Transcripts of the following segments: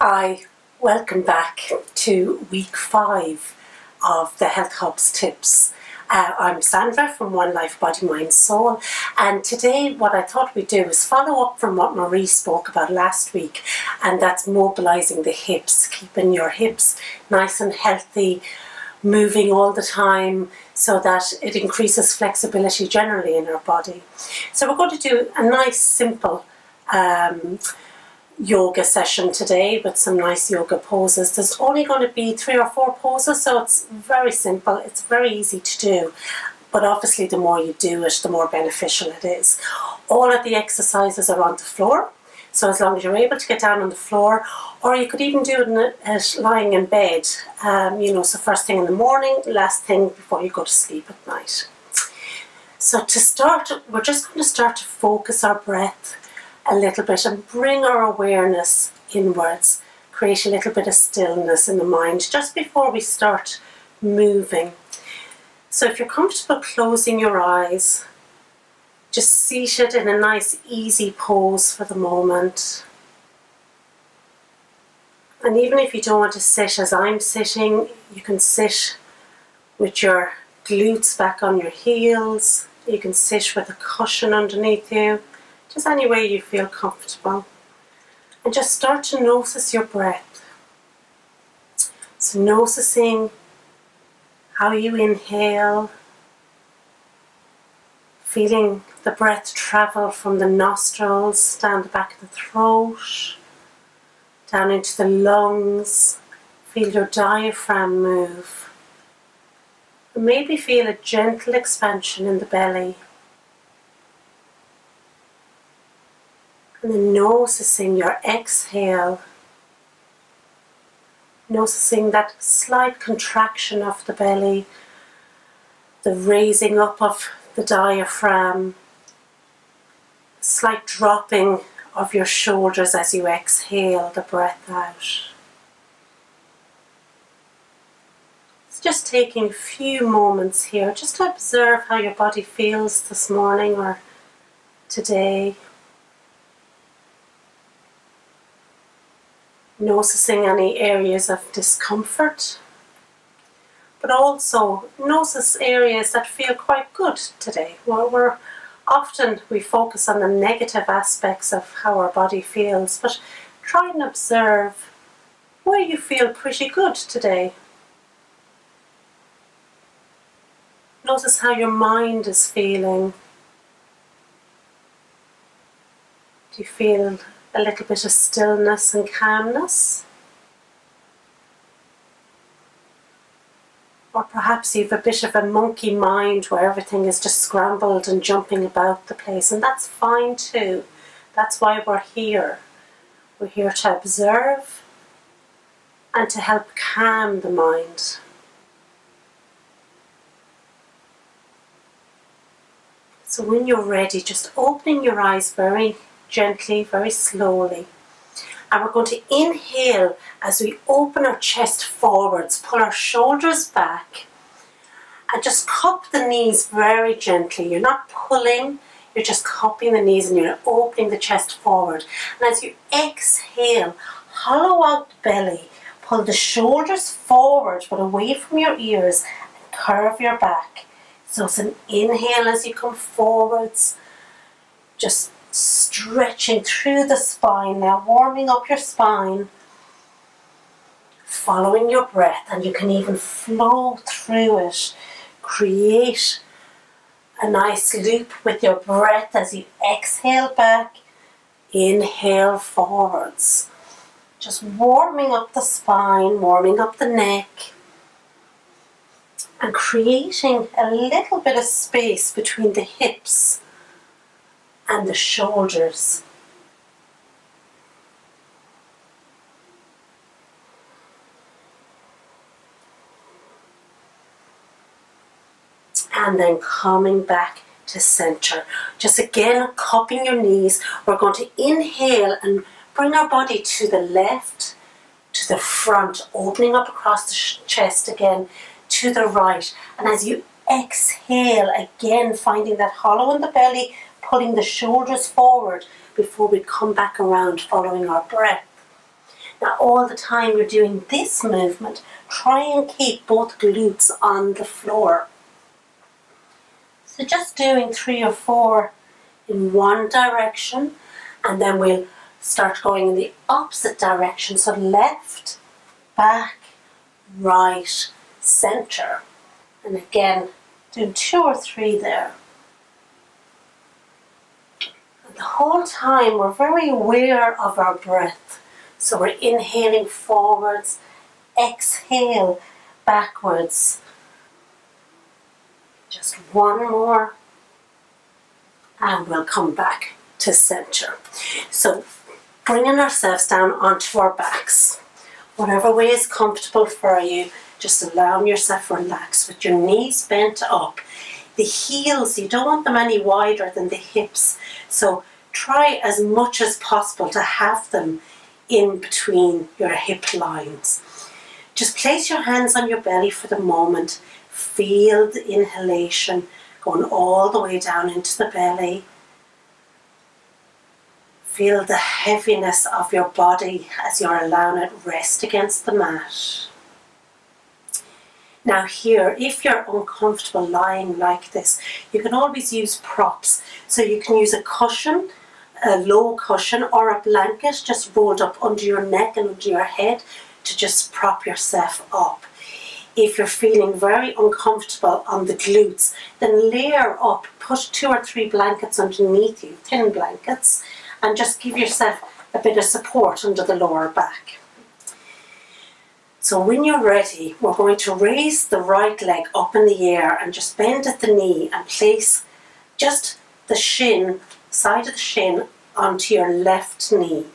Hi, welcome back to week 5 of the Health Hub's tips. I'm Sandra from One Life Body Mind Soul, and today what I thought we'd do is follow up from what Marie spoke about last week, and that's mobilising the hips, keeping your hips nice and healthy, moving all the time so that it increases flexibility generally in our body. So we're going to do a nice simple yoga session today with some nice yoga poses. There's only going to be 3 or 4 poses, so it's very simple, it's very easy to do, but obviously the more you do it, the more beneficial it is. All of the exercises are on the floor, so as long as you're able to get down on the floor, or you could even do it lying in bed, so first thing in the morning, last thing before you go to sleep at night. So to start, we're just going to start to focus our breath a little bit and bring our awareness inwards, create a little bit of stillness in the mind just before we start moving. So if you're comfortable closing your eyes, just seated in a nice easy pose for the moment. And even if you don't want to sit as I'm sitting, you can sit with your glutes back on your heels, you can sit with a cushion underneath you, just any way you feel comfortable, and just start to notice your breath. So noticing how you inhale, feeling the breath travel from the nostrils down the back of the throat, down into the lungs. Feel your diaphragm move, and maybe feel a gentle expansion in the belly. And then noticing your exhale, noticing that slight contraction of the belly, the raising up of the diaphragm, slight dropping of your shoulders as you exhale the breath out. It's just taking a few moments here just to observe how your body feels this morning or today. Noticing any areas of discomfort, but also notice areas that feel quite good today. Well, we focus on the negative aspects of how our body feels, but try and observe where you feel pretty good today. Notice how your mind is feeling. Do you feel a little bit of stillness and calmness? Or perhaps you have a bit of a monkey mind where everything is just scrambled and jumping about the place, and that's fine too. That's why we're here. We're here to observe and to help calm the mind. So when you're ready, just opening your eyes very gently, very slowly. And we're going to inhale as we open our chest forwards, pull our shoulders back, and just cup the knees very gently. You're not pulling, you're just cupping the knees and you're opening the chest forward. And as you exhale, hollow out the belly, pull the shoulders forward but away from your ears, and curve your back. So it's an inhale as you come forwards, just stretching through the spine now, warming up your spine, following your breath, and you can even flow through it. Create a nice loop with your breath as you exhale back, inhale forwards. Just warming up the spine, warming up the neck, and creating a little bit of space between the hips and the shoulders. And then coming back to center. Just again cupping your knees. We're going to inhale and bring our body to the left, to the front, opening up across the chest again, to the right. And as you exhale, again finding that hollow in the belly, pulling the shoulders forward before we come back around following our breath. Now all the time you're doing this movement, try and keep both glutes on the floor. So just doing 3 or 4 in one direction, and then we'll start going in the opposite direction. So left, back, right, centre. And again, do 2 or 3 there. And the whole time we're very aware of our breath. So we're inhaling forwards, exhale backwards. Just one more, and we'll come back to centre. So bringing ourselves down onto our backs. Whatever way is comfortable for you, just allowing yourself to relax with your knees bent up. The heels, you don't want them any wider than the hips. So try as much as possible to have them in between your hip lines. Just place your hands on your belly for the moment. Feel the inhalation going all the way down into the belly. Feel the heaviness of your body as you're allowing it rest against the mat. Now here, if you're uncomfortable lying like this, you can always use props. So you can use a cushion, a low cushion, or a blanket just rolled up under your neck and under your head to just prop yourself up. If you're feeling very uncomfortable on the glutes, then layer up, put 2 or 3 blankets underneath you, thin blankets, and just give yourself a bit of support under the lower back. So when you're ready, we're going to raise the right leg up in the air and just bend at the knee and place just the shin, side of the shin, onto your left knee.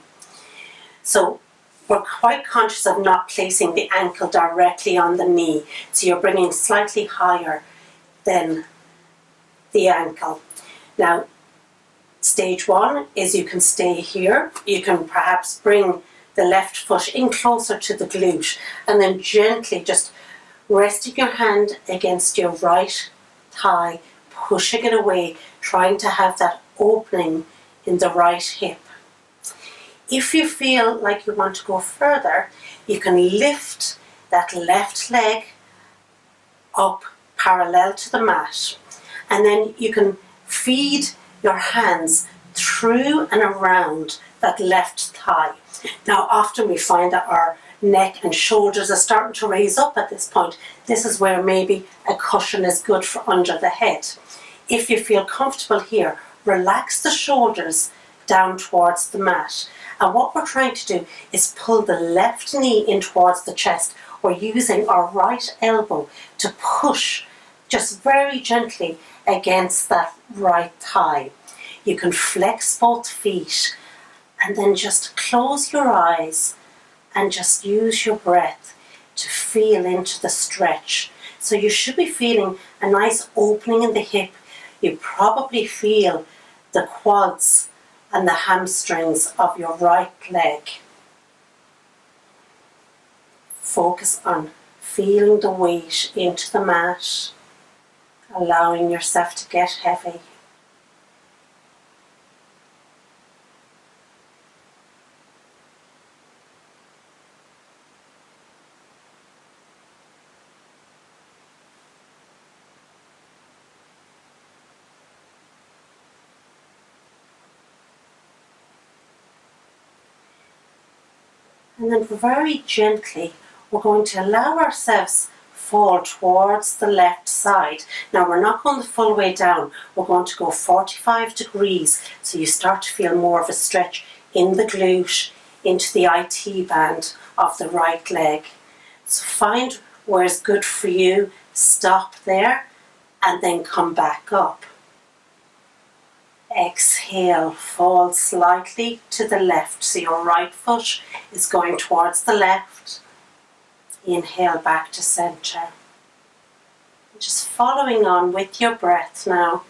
So we're quite conscious of not placing the ankle directly on the knee. So you're bringing slightly higher than the ankle. Now, stage 1 is you can stay here. You can perhaps bring the left foot in closer to the glute and then gently just resting your hand against your right thigh, pushing it away, trying to have that opening in the right hip. If you feel like you want to go further, you can lift that left leg up parallel to the mat, and then you can feed your hands through and around that left thigh. Now often we find that our neck and shoulders are starting to raise up at this point. This is where maybe a cushion is good for under the head. If you feel comfortable here, relax the shoulders down towards the mat. And what we're trying to do is pull the left knee in towards the chest. We're using our right elbow to push just very gently against that right thigh. You can flex both feet and then just close your eyes and just use your breath to feel into the stretch. So you should be feeling a nice opening in the hip. You probably feel the quads and the hamstrings of your right leg. Focus on feeling the weight into the mat, allowing yourself to get heavy. And then very gently, we're going to allow ourselves fall towards the left side. Now we're not going the full way down. We're going to go 45 degrees. So you start to feel more of a stretch in the glute, into the IT band of the right leg. So find where it's good for you. Stop there and then come back up. Exhale, fall slightly to the left. So your right foot is going towards the left. Inhale back to centre. Just following on with your breath now.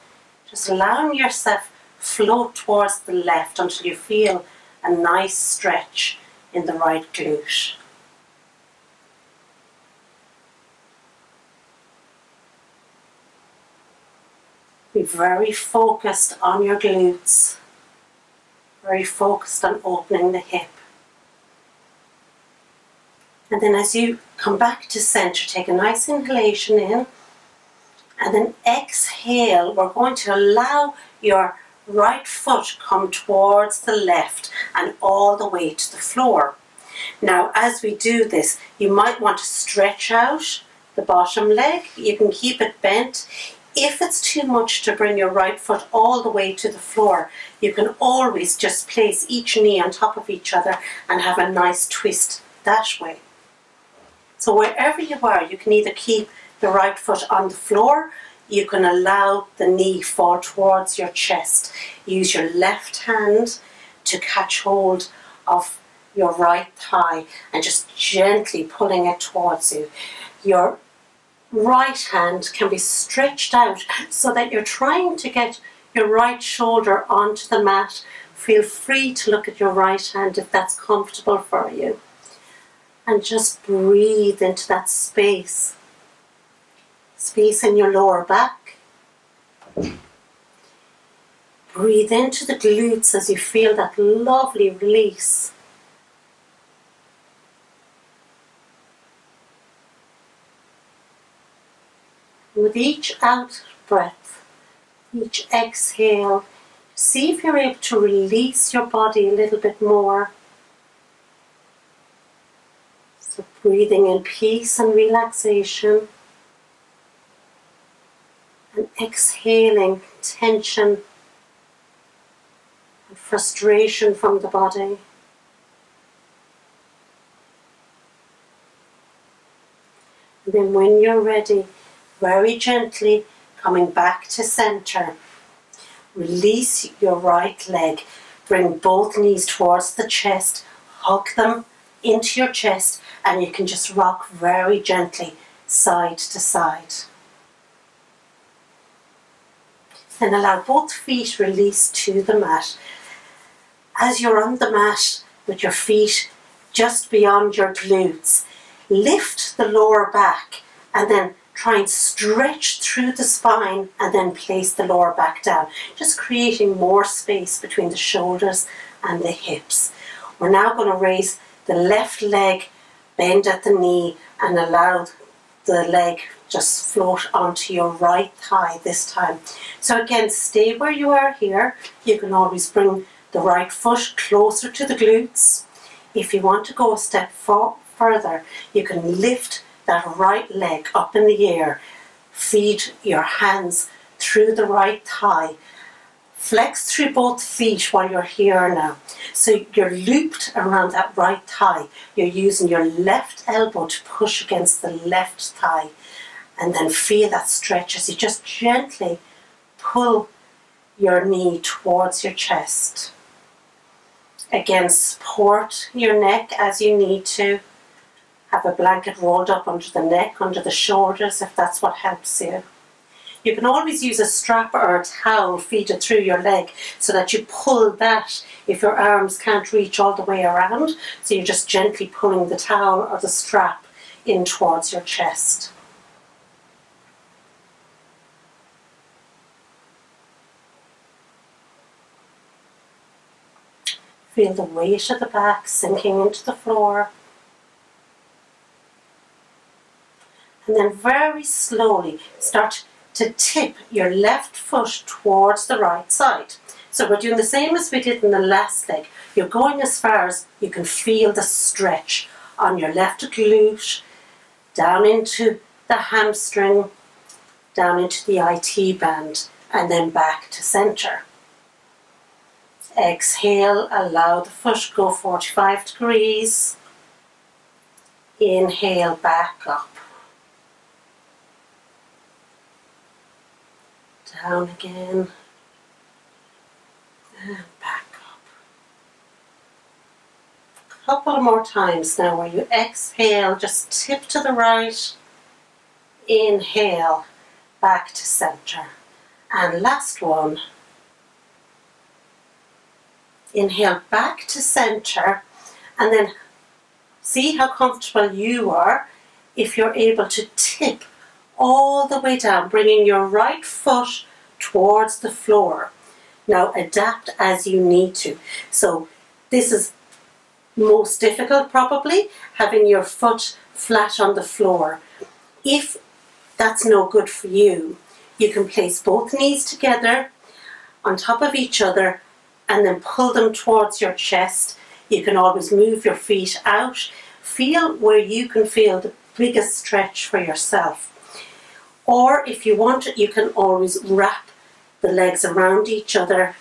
Just allowing yourself float towards the left until you feel a nice stretch in the right glute. Be very focused on your glutes, very focused on opening the hip. And then as you come back to center, take a nice inhalation in, and then exhale. We're going to allow your right foot come towards the left and all the way to the floor. Now, as we do this, you might want to stretch out the bottom leg. You can keep it bent. If it's too much to bring your right foot all the way to the floor, you can always just place each knee on top of each other and have a nice twist that way. So wherever you are, you can either keep the right foot on the floor, you can allow the knee fall towards your chest. Use your left hand to catch hold of your right thigh and just gently pulling it towards you. Your right hand can be stretched out so that you're trying to get your right shoulder onto the mat. Feel free to look at your right hand if that's comfortable for you. And just breathe into that space in your lower back. Breathe into the glutes as you feel that lovely release. With each out breath, each exhale, see if you're able to release your body a little bit more. So breathing in peace and relaxation, and exhaling tension and frustration from the body. And then when you're ready, very gently coming back to center, release your right leg. Bring both knees towards the chest, hug them into your chest, and you can just rock very gently side to side. Then allow both feet release to the mat. As you're on the mat with your feet just beyond your glutes, lift the lower back and then try and stretch through the spine and then place the lower back down, just creating more space between the shoulders and the hips. We're now going to raise the left leg, bend at the knee, and allow the leg just float onto your right thigh this time. So again, stay where you are here. You can always bring the right foot closer to the glutes. If you want to go a step further, you can lift that right leg up in the air. Feed your hands through the right thigh. Flex through both feet while you're here now. So you're looped around that right thigh. You're using your left elbow to push against the left thigh. And then feel that stretch as you just gently pull your knee towards your chest. Again, support your neck as you need to. Have a blanket rolled up under the neck, under the shoulders, if that's what helps you. You can always use a strap or a towel, feed it through your leg so that you pull that if your arms can't reach all the way around. So you're just gently pulling the towel or the strap in towards your chest. Feel the weight of the back sinking into the floor. And then very slowly start to tip your left foot towards the right side. So we're doing the same as we did in the last leg. You're going as far as you can feel the stretch on your left glute, down into the hamstring, down into the IT band, and then back to center. Exhale, allow the foot go 45 degrees. Inhale, back up. Down again. And back up. A couple more times now where you exhale, just tip to the right. Inhale, back to center. And last one. Inhale back to center, and then see how comfortable you are if you're able to tip all the way down, bringing your right foot towards the floor. Now adapt as you need to. So this is most difficult probably, having your foot flat on the floor. If that's no good for you, you can place both knees together on top of each other and then pull them towards your chest. You can always move your feet out. Feel where you can feel the biggest stretch for yourself. Or if you want it, you can always wrap the legs around each other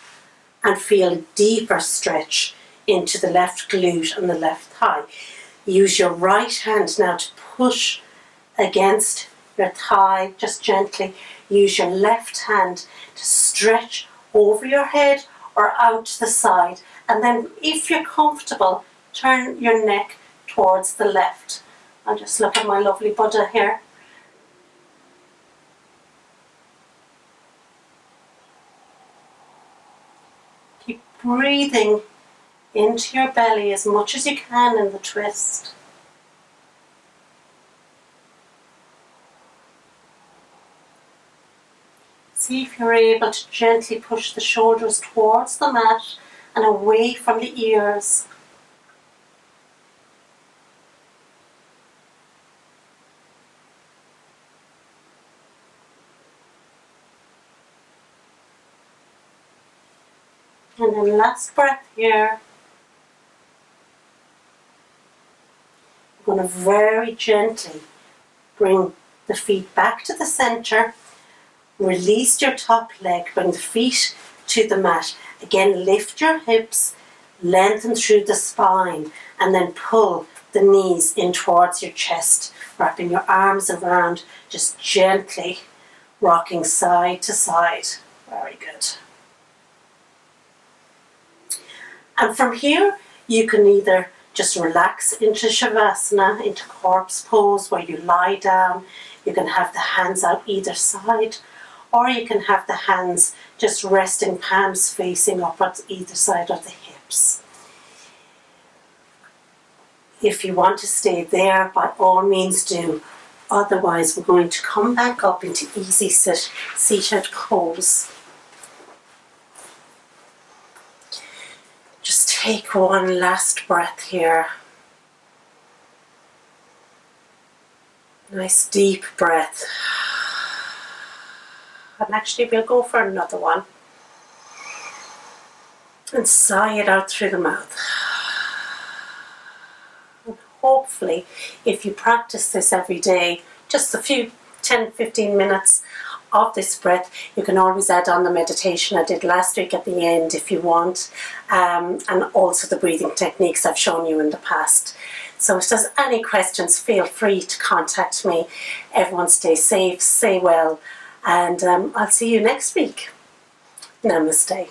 and feel a deeper stretch into the left glute and the left thigh. Use your right hand now to push against your thigh, just gently. Use your left hand to stretch over your head or out to the side. And then if you're comfortable, turn your neck towards the left. I'll just look at my lovely Buddha here. Keep breathing into your belly as much as you can in the twist. See if you're able to gently push the shoulders towards the mat and away from the ears. And then last breath here. I'm going to very gently bring the feet back to the center. Release your top leg, bring the feet to the mat. Again, lift your hips, lengthen through the spine, and then pull the knees in towards your chest, wrapping your arms around, just gently rocking side to side. Very good. And from here, you can either just relax into Shavasana, into corpse pose, where you lie down. You can have the hands out either side, or you can have the hands just resting, palms facing upwards either side of the hips. If you want to stay there, by all means do. Otherwise, we're going to come back up into easy seated pose. Just take one last breath here. Nice deep breath. And actually we'll go for another one. And sigh it out through the mouth. And hopefully, if you practice this every day, just a few 10-15 minutes of this breath, you can always add on the meditation I did last week at the end if you want, and also the breathing techniques I've shown you in the past. So if there's any questions, feel free to contact me. Everyone stay safe, stay well, and I'll see you next week. Namaste.